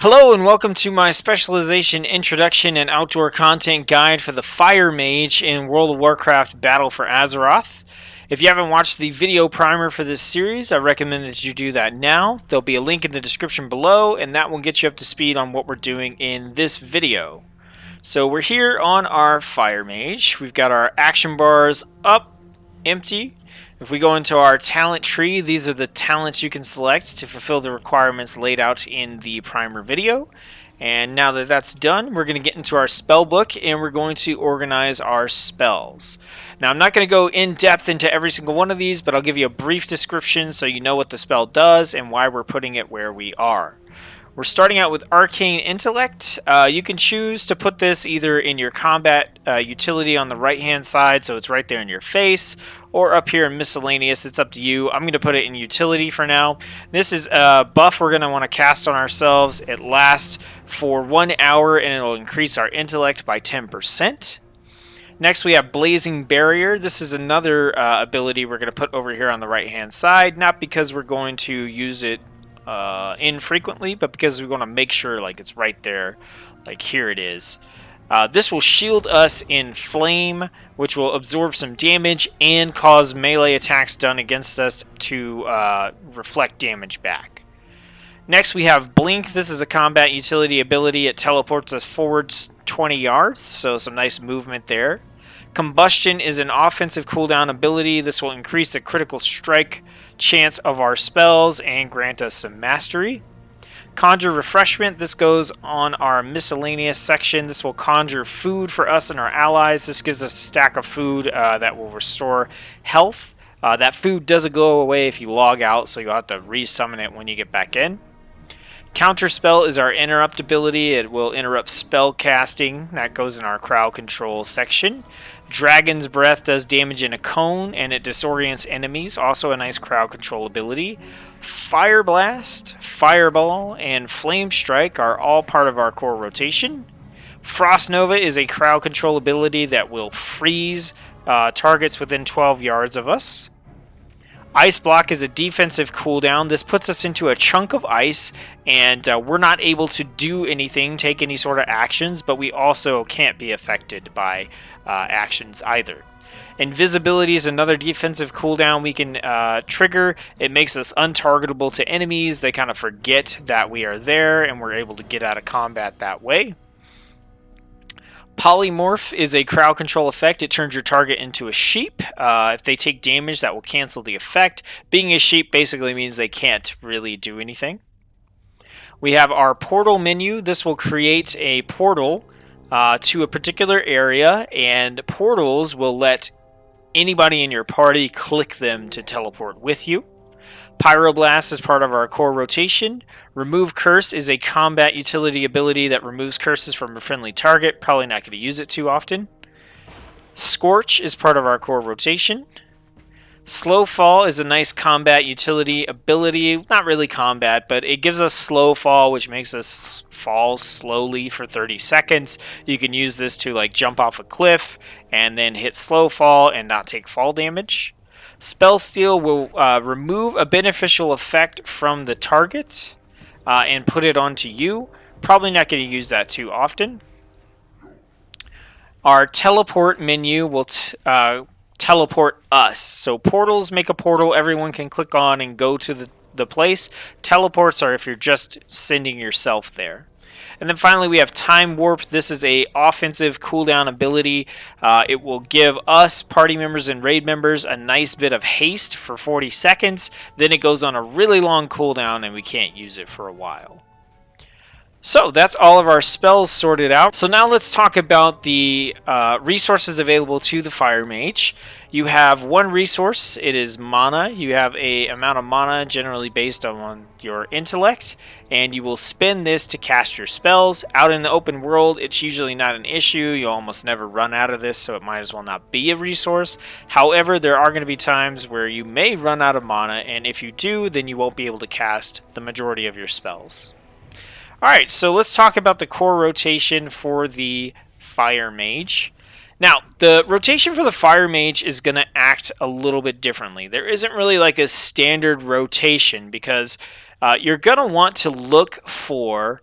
Hello and welcome to my specialization introduction and outdoor content guide for the Fire Mage in World of Warcraft Battle for Azeroth. If you haven't watched the video primer for this series, I recommend that you do that now. There'll be a link in the description below and that will get you up to speed on what we're doing in this video. So we're here on our Fire Mage. We've got our action bars up, empty. If we go into our talent tree, these are the talents you can select to fulfill the requirements laid out in the primer video. And now that that's done, we're going to get into our spell book and we're going to organize our spells. Now, I'm not going to go in depth into every single one of these, but I'll give you a brief description so you know what the spell does and why we're putting it where we are. We're starting out with Arcane Intellect. You can choose to put this either in your combat utility on the right hand side, so it's right there in your face, or up here in Miscellaneous. It's up to you. I'm going to put it in utility for now. This is a buff we're going to want to cast on ourselves. It lasts for 1 hour and it'll increase our intellect by 10%. Next, we have Blazing Barrier. This is another ability we're going to put over here on the right hand side, not because we're going to use it infrequently, but because we want to make sure like it's right there, like here it is. This will shield us in flame, which will absorb some damage and cause melee attacks done against us to reflect damage back. Next, we have Blink. This is a combat utility ability. It teleports us forwards 20 yards, so some nice movement there. Combustion is an offensive cooldown ability. This will increase the critical strike chance of our spells and grant us some mastery. Conjure Refreshment. This goes on our miscellaneous section. This will conjure food for us and our allies. This gives us a stack of food that will restore health. That food doesn't go away if you log out, so you'll have to resummon it when you get back in. Counterspell is our interrupt ability. It will interrupt spell casting. That goes in our crowd control section. Dragon's Breath does damage in a cone and it disorients enemies. Also a nice crowd control ability. Fire Blast, Fireball, and Flame Strike are all part of our core rotation. Frost Nova is a crowd control ability that will freeze targets within 12 yards of us. Ice Block is a defensive cooldown. This puts us into a chunk of ice, and we're not able to do anything, take any sort of actions, but we also can't be affected by actions either. Invisibility is another defensive cooldown we can trigger. It makes us untargetable to enemies. They kind of forget that we are there, and we're able to get out of combat that way. Polymorph is a crowd control effect. It turns your target into a sheep. If they take damage, that will cancel the effect. Being a sheep basically means they can't really do anything. We have our portal menu. This will create a portal to a particular area, and portals will let anybody in your party click them to teleport with you. Pyroblast is part of our core rotation. Remove Curse is a combat utility ability that removes curses from a friendly target. Probably not going to use it too often. Scorch is part of our core rotation. Slow Fall is a nice combat utility ability. Not really combat, but it gives us slow fall, which makes us fall slowly for 30 seconds. You can use this to like jump off a cliff and then hit slow fall and not take fall damage. Spell Steal will remove a beneficial effect from the target and put it onto you. Probably not going to use that too often. Our teleport menu will teleport us. So portals make a portal everyone can click on and go to the place. Teleports are if you're just sending yourself there. And then finally we have Time Warp. This is a offensive cooldown ability. It will give us, party members and raid members, a nice bit of haste for 40 seconds. Then it goes on a really long cooldown and we can't use it for a while. So that's all of our spells sorted out. So now let's talk about the resources available to the Fire Mage. You have one resource. It is mana. You have a amount of mana generally based on your intellect, and you will spend this to cast your spells. Out in the open world, it's usually not an issue. You'll almost never run out of this, so it might as well not be a resource. However, there are going to be times where you may run out of mana, and if you do, then you won't be able to cast the majority of your spells. Alright, so let's talk about the core rotation for the Fire Mage. Now, the rotation for the Fire Mage is going to act a little bit differently. There isn't really like a standard rotation because you're going to want to look for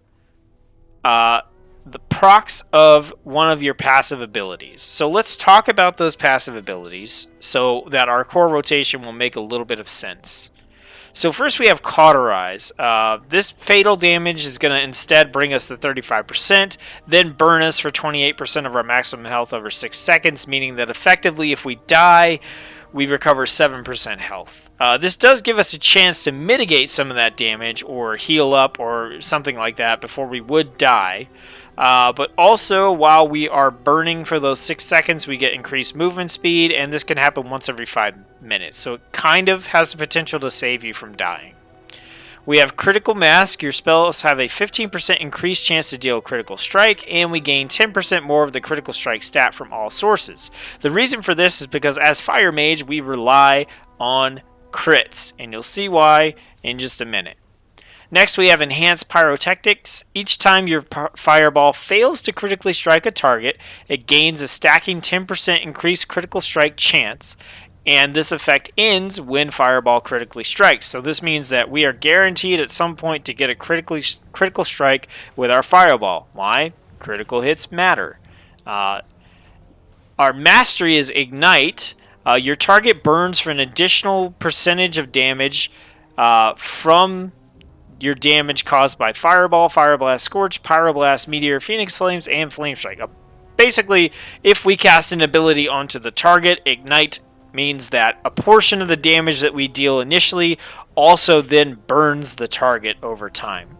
the procs of one of your passive abilities. So let's talk about those passive abilities so that our core rotation will make a little bit of sense. So first we have Cauterize. This fatal damage is going to instead bring us to 35%, then burn us for 28% of our maximum health over 6 seconds, meaning that effectively if we die, we recover 7% health. This does give us a chance to mitigate some of that damage or heal up or something like that before we would die. But also, while we are burning for those 6 seconds, we get increased movement speed, and this can happen once every 5 minutes. So it kind of has the potential to save you from dying. We have Critical Mask. Your spells have a 15% increased chance to deal a critical strike, and we gain 10% more of the critical strike stat from all sources. The reason for this is because as Fire Mage, we rely on crits, and you'll see why in just a minute. Next, we have Enhanced Pyrotechnics. Each time your fireball fails to critically strike a target, it gains a stacking 10% increased critical strike chance, and this effect ends when fireball critically strikes. So this means that we are guaranteed at some point to get a critical strike with our fireball. Why? Critical hits matter. Our mastery is Ignite. Your target burns for an additional percentage of damage from your damage caused by Fireball, Fire Blast, Scorch, Pyroblast, Meteor, Phoenix Flames, and Flame Strike. Basically, if we cast an ability onto the target, Ignite means that a portion of the damage that we deal initially also then burns the target over time.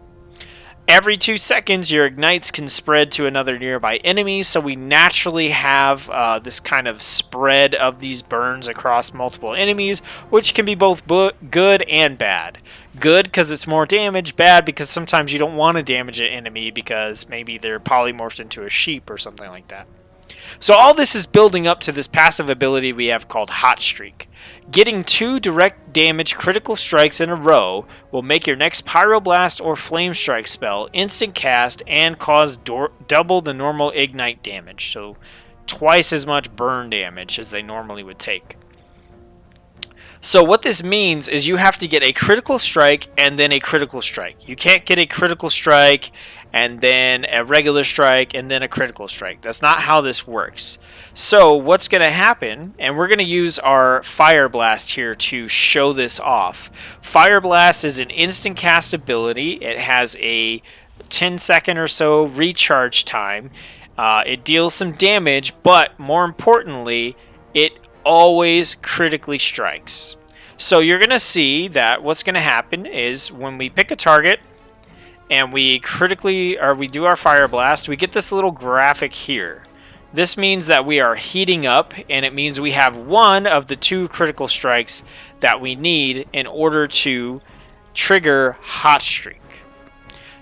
Every 2 seconds, your ignites can spread to another nearby enemy, so we naturally have this kind of spread of these burns across multiple enemies, which can be both good and bad. Good because it's more damage, bad because sometimes you don't want to damage an enemy because maybe they're polymorphed into a sheep or something like that. So all this is building up to this passive ability we have called Hot Streak. Getting 2 direct damage critical strikes in a row will make your next Pyroblast or Flame Strike spell instant cast and cause double the normal ignite damage, so twice as much burn damage as they normally would take. So what this means is you have to get a critical strike and then a critical strike. You can't get a critical strike and then a regular strike and then a critical strike. That's not how this works. So what's going to happen, and we're going to use our Fire Blast here to show this off. Fire Blast is an instant cast ability. It has a 10-second or so recharge time. It deals some damage, but more importantly, it always critically strikes. So you're going to see that what's going to happen is when we pick a target and we do our Fire Blast, we get this little graphic here. This means that we are heating up, and it means we have one of the 2 critical strikes that we need in order to trigger Hot Streak.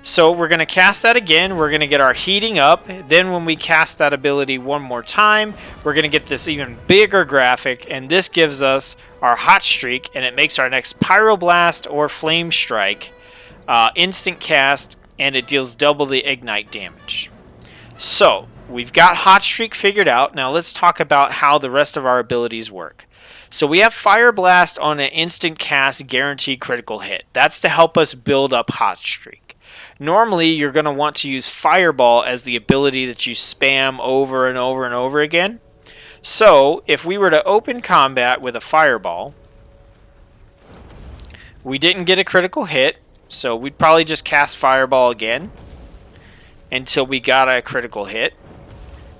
So we're going to cast that again. We're going to get our heating up. Then when we cast that ability one more time, we're going to get this even bigger graphic, and this gives us our Hot Streak, and it makes our next Pyroblast or Flame Strike instant cast, and it deals double the ignite damage. So we've got Hot Streak figured out. Now let's talk about how the rest of our abilities work. So we have Fire Blast on an instant cast guaranteed critical hit. That's to help us build up Hot Streak. Normally, you're going to want to use Fireball as the ability that you spam over and over and over again. So, if we were to open combat with a Fireball, we didn't get a critical hit, so we'd probably just cast Fireball again until we got a critical hit.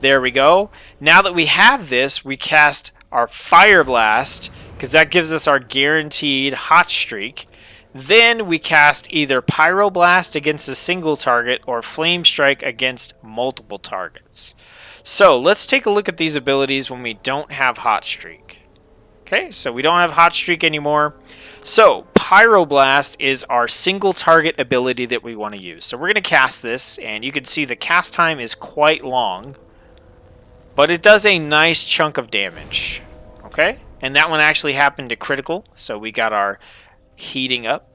There we go. Now that we have this, we cast our Fire Blast, because that gives us our guaranteed Hot Streak. Then we cast either Pyroblast against a single target or Flame Strike against multiple targets. So let's take a look at these abilities when we don't have Hot Streak. Okay, so we don't have Hot Streak anymore. So Pyroblast is our single target ability that we want to use. So we're going to cast this, and you can see the cast time is quite long, but it does a nice chunk of damage. Okay, and that one actually happened to critical, so we got our heating up.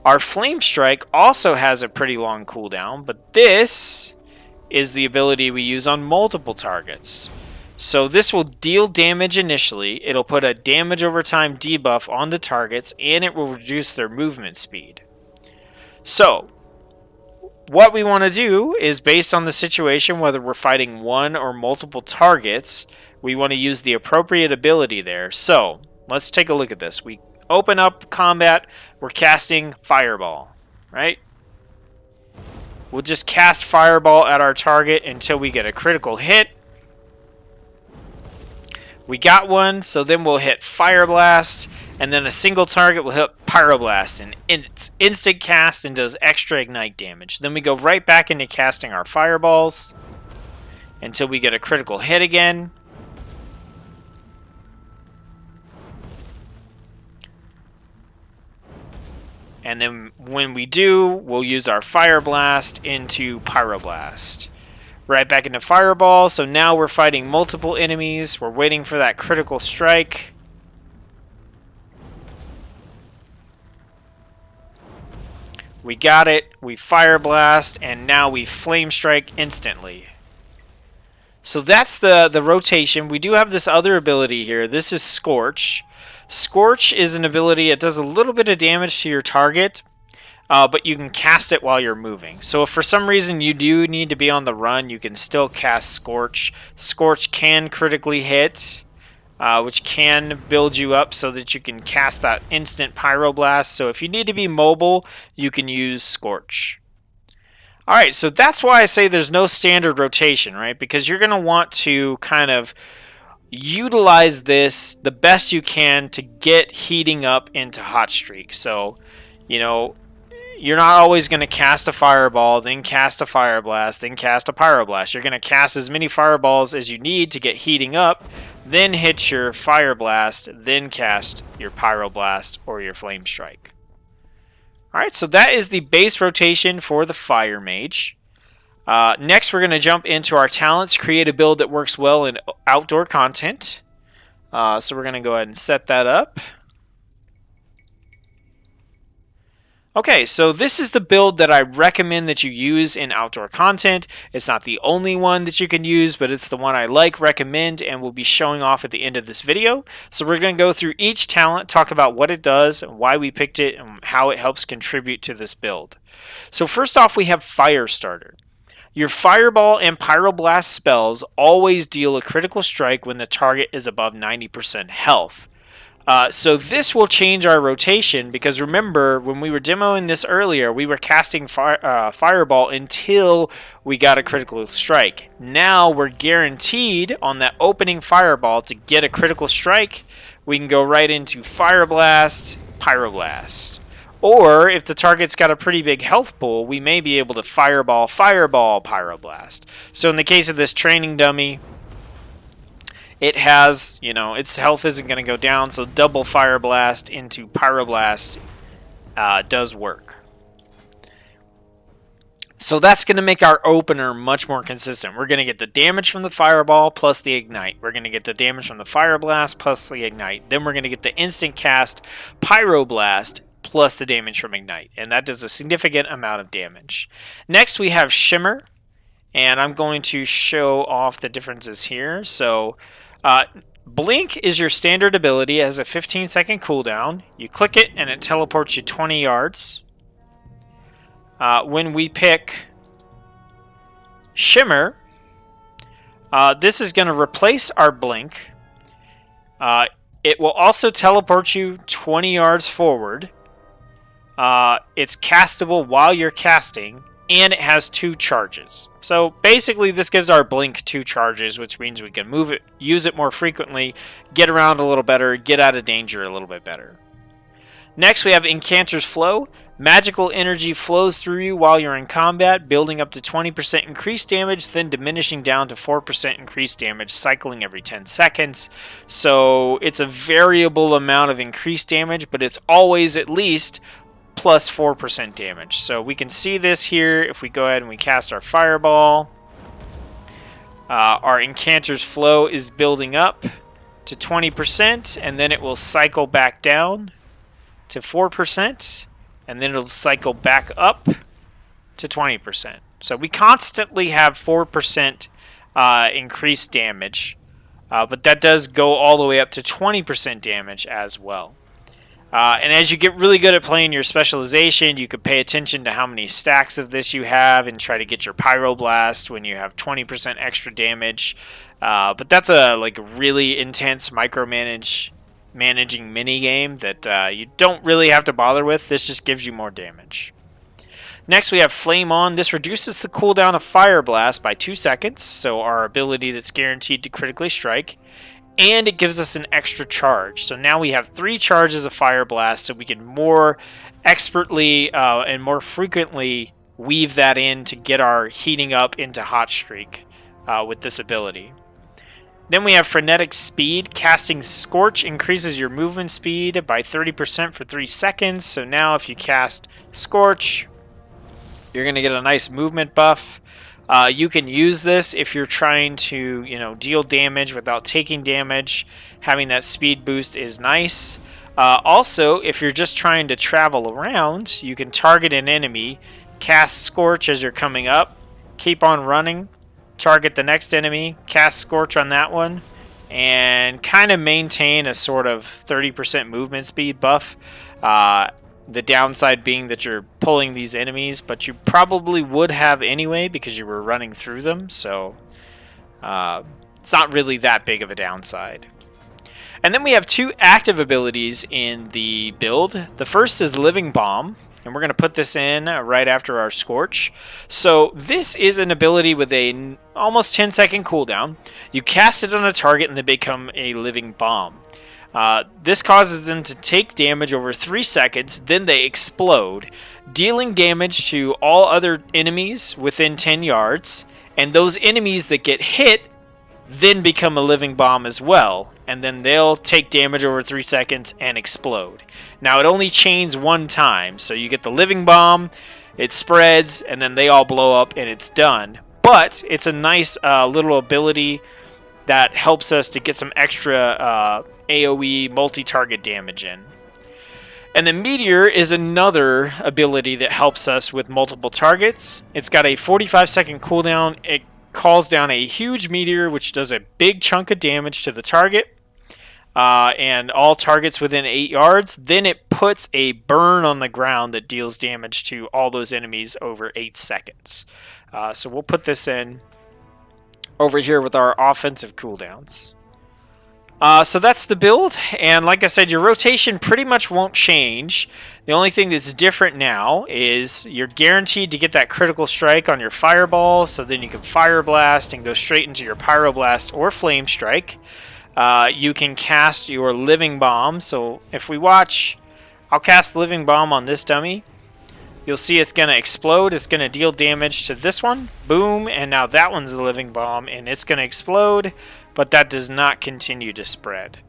Our Flame Strike also has a pretty long cooldown, but this is the ability we use on multiple targets. So this will deal damage initially, it'll put a damage over time debuff on the targets, and it will reduce their movement speed. So, what we want to do is, based on the situation, whether we're fighting one or multiple targets, we want to use the appropriate ability there. So let's take a look at this. We open up combat, we're casting Fireball, right? We'll just cast Fireball at our target until we get a critical hit. We got one, so then we'll hit Fire Blast, and then a single target will hit Pyroblast, and it's instant cast and does extra ignite damage. Then we go right back into casting our Fireballs until we get a critical hit again. And then when we do, we'll use our Fire Blast into Pyroblast. Right back into Fireball, so now we're fighting multiple enemies. We're waiting for that critical strike. We got it, we Fire Blast, and now we Flame Strike instantly. So that's the rotation. We do have this other ability here. This is Scorch. Scorch is an ability, it does a little bit of damage to your target, but you can cast it while you're moving. So if for some reason you do need to be on the run, you can still cast Scorch. Scorch can critically hit, which can build you up so that you can cast that instant Pyroblast. So if you need to be mobile, you can use Scorch. Alright, so that's why I say there's no standard rotation, right? Because you're going to want to kind of utilize this the best you can to get heating up into Hot Streak. So, you know, you're not always going to cast a Fireball, then cast a Fire Blast, then cast a Pyroblast. You're going to cast as many Fireballs as you need to get heating up, then hit your Fire Blast, then cast your Pyroblast or your Flame Strike. Alright, so that is the base rotation for the Fire Mage. Next, we're going to jump into our talents, create a build that works well in outdoor content. So we're going to go ahead and set that up. Okay, so this is the build that I recommend that you use in outdoor content. It's not the only one that you can use, but it's the one I like, recommend, and will be showing off at the end of this video. So we're going to go through each talent, talk about what it does, why we picked it, and how it helps contribute to this build. So first off, we have Firestarter. Your Fireball and Pyroblast spells always deal a critical strike when the target is above 90% health. So this will change our rotation, because remember, when we were demoing this earlier, we were casting Fireball until we got a critical strike. Now we're guaranteed on that opening Fireball to get a critical strike. We can go right into Fire Blast, Pyroblast. Or if the target's got a pretty big health pool, we may be able to Fireball, Pyroblast. So in the case of this training dummy, it has, you know, its health isn't going to go down, so double Fire Blast into Pyroblast does work. So that's going to make our opener much more consistent. We're going to get the damage from the Fireball plus the Ignite. We're going to get the damage from the Fire Blast plus the Ignite. Then we're going to get the instant cast Pyroblast plus the damage from Ignite. And that does a significant amount of damage. Next we have Shimmer. And I'm going to show off the differences here. So Blink is your standard ability. It has a 15-second cooldown. You click it and it teleports you 20 yards. When we pick Shimmer, this is going to replace our Blink. It will also teleport you 20 yards forward. It's castable while you're casting, and it has 2 charges. So basically this gives our Blink 2 charges, which means we can move it, use it more frequently, get around a little better, get out of danger a little bit better. Next we have Incanter's Flow. Magical energy flows through you while you're in combat, building up to 20% increased damage, then diminishing down to 4% increased damage, cycling every 10 seconds. So it's a variable amount of increased damage, but it's always at least plus 4% damage. So we can see this here if we go ahead and we cast our Fireball. Our Incanter's Flow is building up to 20%, and then it will cycle back down to 4%, and then it'll cycle back up to 20%. So we constantly have 4% increased damage, but that does go all the way up to 20% damage as well. And as you get really good at playing your specialization, you could pay attention to how many stacks of this you have and try to get your Pyroblast when you have 20% extra damage. But that's a really intense managing mini game that you don't really have to bother with. This just gives you more damage. Next we have Flame On. This reduces the cooldown of Fire Blast by 2 seconds, so our ability that's guaranteed to critically strike. And it gives us an extra charge. So now we have 3 charges of Fire Blast, so we can more expertly and more frequently weave that in to get our heating up into Hot Streak with this ability. Then we have Frenetic Speed. Casting Scorch increases your movement speed by 30% for 3 seconds. So now if you cast Scorch, you're going to get a nice movement buff. You can use this if you're trying to, deal damage without taking damage. Having that speed boost is nice. Also, if you're just trying to travel around, you can target an enemy, cast Scorch as you're coming up, keep on running, target the next enemy, cast Scorch on that one, and kind of maintain a sort of 30% movement speed buff. The downside being that you're pulling these enemies, but you probably would have anyway because you were running through them, so it's not really that big of a downside. And then we have 2 active abilities in the build. The first is Living Bomb, and we're going to put this in right after our Scorch. So this is an ability with a almost 10-second cooldown. You cast it on a target and they become a Living Bomb. This causes them to take damage over 3 seconds, then they explode, dealing damage to all other enemies within 10 yards, and those enemies that get hit then become a Living Bomb as well, and then they'll take damage over 3 seconds and explode. Now it only chains 1 time, so you get the Living Bomb, it spreads, and then they all blow up and it's done. But it's a nice little ability that helps us to get some extra AoE multi-target damage in. And the Meteor is another ability that helps us with multiple targets. It's got a 45-second cooldown. It calls down a huge meteor, which does a big chunk of damage to the target, and all targets within 8 yards. Then it puts a burn on the ground that deals damage to all those enemies over 8 seconds. So we'll put this in over here with our offensive cooldowns. So that's the build, and like I said, your rotation pretty much won't change. The only thing that's different now is you're guaranteed to get that critical strike on your Fireball, so then you can Fire Blast and go straight into your Pyroblast or Flame Strike. You can cast your Living Bomb, so if we watch, I'll cast Living Bomb on this dummy. You'll see it's going to explode. It's going to deal damage to this one. Boom. And now that one's a Living Bomb, and it's going to explode, but that does not continue to spread.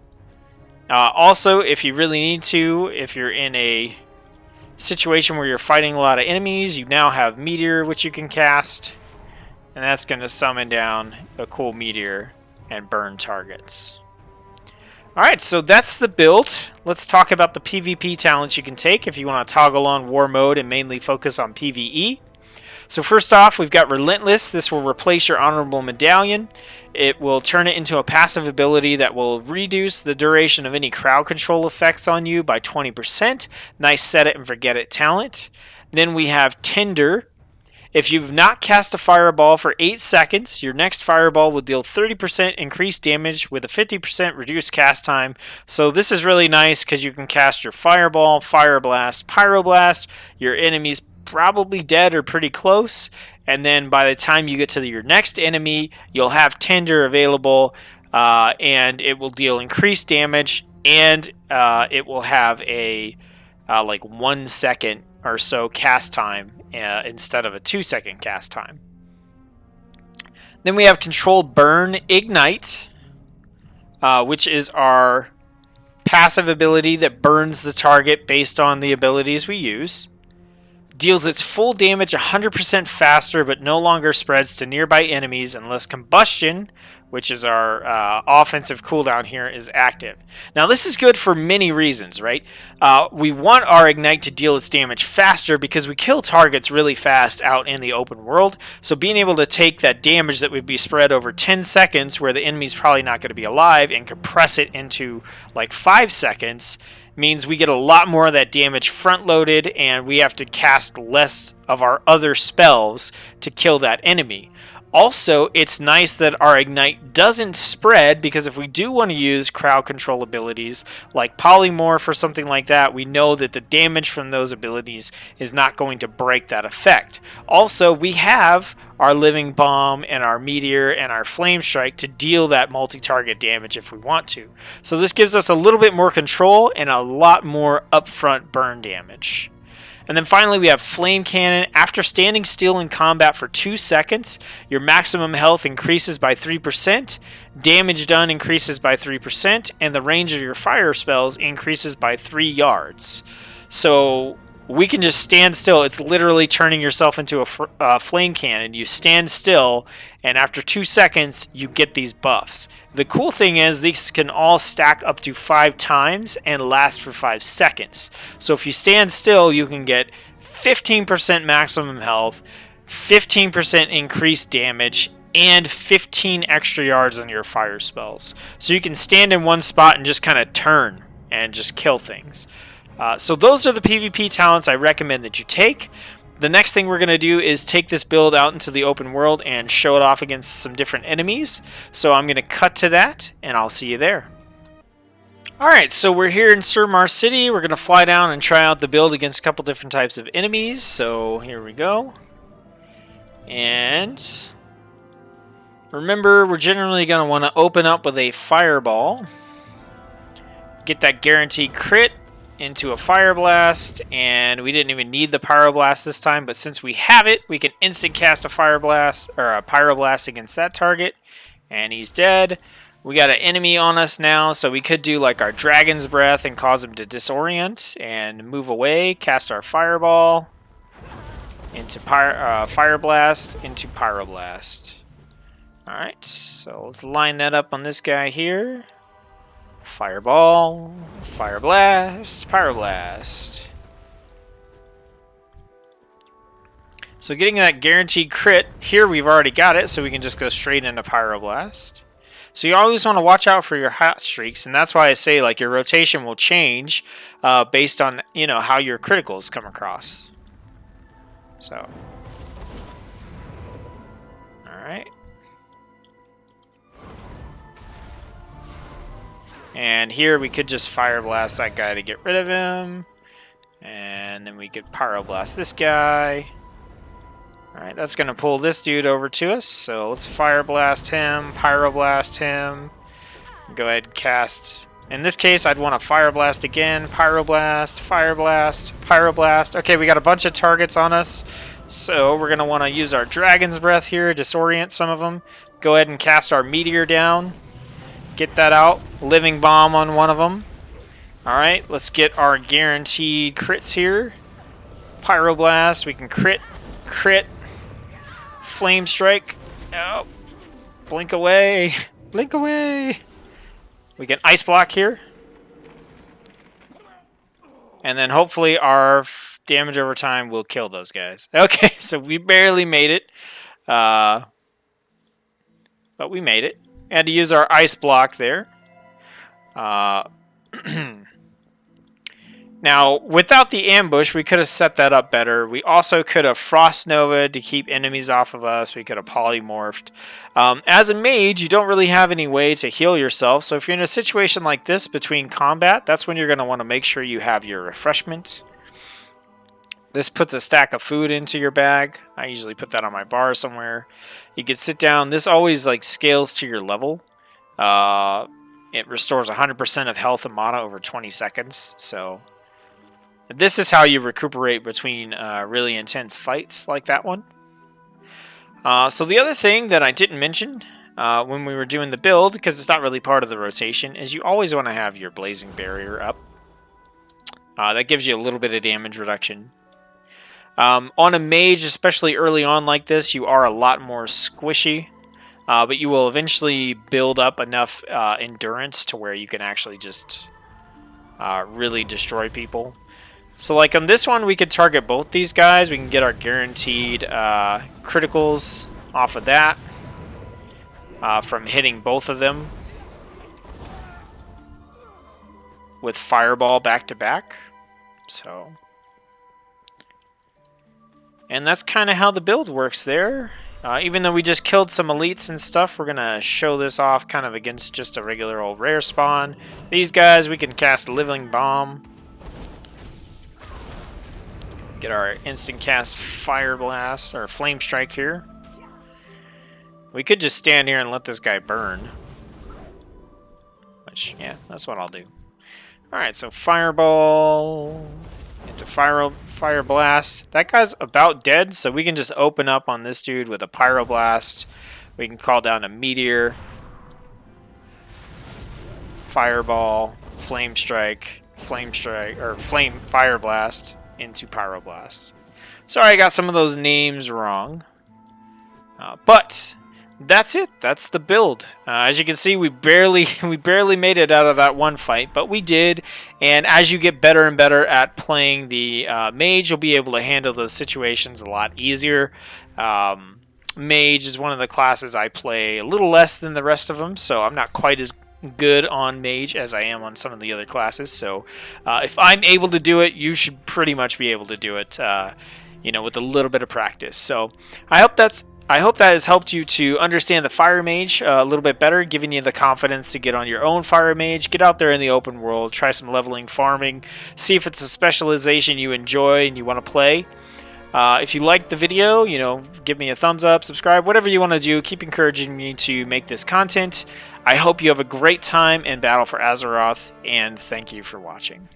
Also, if you really need to, if you're in a situation where you're fighting a lot of enemies, you now have Meteor, which you can cast, and that's going to summon down a cool Meteor and burn targets. Alright, so that's the build. Let's talk about the PvP talents you can take if you want to toggle on War Mode and mainly focus on PvE. So first off, we've got Relentless. This will replace your Honorable Medallion. It will turn it into a passive ability that will reduce the duration of any crowd control effects on you by 20%. Nice set it and forget it talent. Then we have Tender. If you've not cast a Fireball for 8 seconds, your next Fireball will deal 30% increased damage with a 50% reduced cast time. So this is really nice because you can cast your Fireball, Fire Blast, Pyroblast. Your enemy's probably dead or pretty close. And then by the time you get to your next enemy, you'll have Tender available, and it will deal increased damage, and it will have a 1 second or so cast time instead of a 2-second cast time. Then we have Controlled Burn Ignite, which is our passive ability that burns the target based on the abilities we use. Deals its full damage 100% faster, but no longer spreads to nearby enemies unless Combustion, which is our offensive cooldown here, is active. Now this is good for many reasons, right? We want our Ignite to deal its damage faster because we kill targets really fast out in the open world. So being able to take that damage that would be spread over 10 seconds where the enemy's probably not going to be alive and compress it into like 5 seconds means we get a lot more of that damage front loaded, and we have to cast less of our other spells to kill that enemy. Also, it's nice that our ignite doesn't spread, because if we do want to use crowd control abilities like polymorph or something like that, we know that the damage from those abilities is not going to break that effect. Also, we have our living bomb and our meteor and our flame strike to deal that multi-target damage if we want to. So this gives us a little bit more control and a lot more upfront burn damage. And then finally, we have Flame Cannon. After standing still in combat for 2 seconds, your maximum health increases by 3%, damage done increases by 3%, and the range of your fire spells increases by 3 yards. So we can just stand still. It's literally turning yourself into a flame cannon. You stand still, and after 2 seconds, you get these buffs. The cool thing is these can all stack up to 5 times and last for 5 seconds. So if you stand still, you can get 15% maximum health, 15% increased damage, and 15 extra yards on your fire spells. So you can stand in one spot and just kind of turn and just kill things. So those are the PvP talents I recommend that you take. The next thing we're going to do is take this build out into the open world and show it off against some different enemies. So I'm going to cut to that, and I'll see you there. Alright, so we're here in Surmar City. We're going to fly down and try out the build against a couple different types of enemies. So here we go. And remember, we're generally going to want to open up with a fireball. Get that guaranteed crit into a fire blast, and we didn't even need the pyroblast this time, but since we have it, we can instant cast a fire blast or a pyroblast against that target, and he's dead. We got an enemy on us now, so we could do like our dragon's breath and cause him to disorient and move away. Cast our fireball into fire blast into pyroblast. All right, so let's line that up on this guy here. Fireball, fire blast, pyroblast. So getting that guaranteed crit, here we've already got it, so we can just go straight into pyroblast. So you always want to watch out for your hot streaks, and that's why I say like your rotation will change based on, you know, how your criticals come across. So, all right. And here we could just fire blast that guy to get rid of him. And then we could pyroblast this guy. Alright, that's going to pull this dude over to us. So let's fire blast him, pyroblast him. Go ahead and cast. In this case, I'd want to fire blast again. Pyroblast, fire blast, pyroblast. Okay, we got a bunch of targets on us. So we're going to want to use our dragon's breath here, disorient some of them. Go ahead and cast our meteor down. Get that out. Living bomb on one of them. Alright, let's get our guaranteed crits here. Pyroblast, we can crit, flame strike. Oh, blink away, blink away. We can ice block here. And then hopefully our damage over time will kill those guys. Okay, so we barely made it. But we made it. Had to use our ice block there. Now, without the ambush, we could have set that up better. We also could have Frost Nova to keep enemies off of us. We could have polymorphed. As a mage, you don't really have any way to heal yourself. So if you're in a situation like this between combat, that's when you're going to want to make sure you have your refreshment. This puts a stack of food into your bag. I usually put that on my bar somewhere. You can sit down. This always like scales to your level. It restores 100% of health and mana over 20 seconds. So this is how you recuperate between really intense fights like that one. So the other thing that I didn't mention when we were doing the build, because it's not really part of the rotation, is you always want to have your blazing barrier up. That gives you a little bit of damage reduction. On a mage, especially early on like this, you are a lot more squishy, but you will eventually build up enough endurance to where you can actually just really destroy people. So like on this one, we could target both these guys. We can get our guaranteed criticals off of that from hitting both of them. with Fireball back to back. So, and that's kind of how the build works there. Even though we just killed some elites and stuff, we're going to show this off kind of against just a regular old rare spawn. These guys, we can cast Living Bomb. Get our instant cast Fire Blast, or Flame Strike here. We could just stand here and let this guy burn. Which, yeah, that's what I'll do. Alright, so Fireball into Fire Blast. That guy's about dead, so we can just open up on this dude with a Pyroblast. We can call down a Meteor, Fireball, Flame Strike, or Fire Blast into Pyroblast. Sorry I got some of those names wrong. But that's it. That's the build. As you can see, we barely made it out of that one fight, but we did. And as you get better and better at playing the mage, you'll be able to handle those situations a lot easier. Mage is one of the classes I play a little less than the rest of them, so I'm not quite as good on mage as I am on some of the other classes. So if I'm able to do it, you should pretty much be able to do it, you know, with a little bit of practice. So I hope that has helped you to understand the Fire Mage a little bit better, giving you the confidence to get on your own Fire Mage, get out there in the open world, try some leveling, farming, see if it's a specialization you enjoy and you want to play. If you liked the video, you know, give me a thumbs up, subscribe, whatever you want to do. Keep encouraging me to make this content. I hope you have a great time in Battle for Azeroth, and thank you for watching.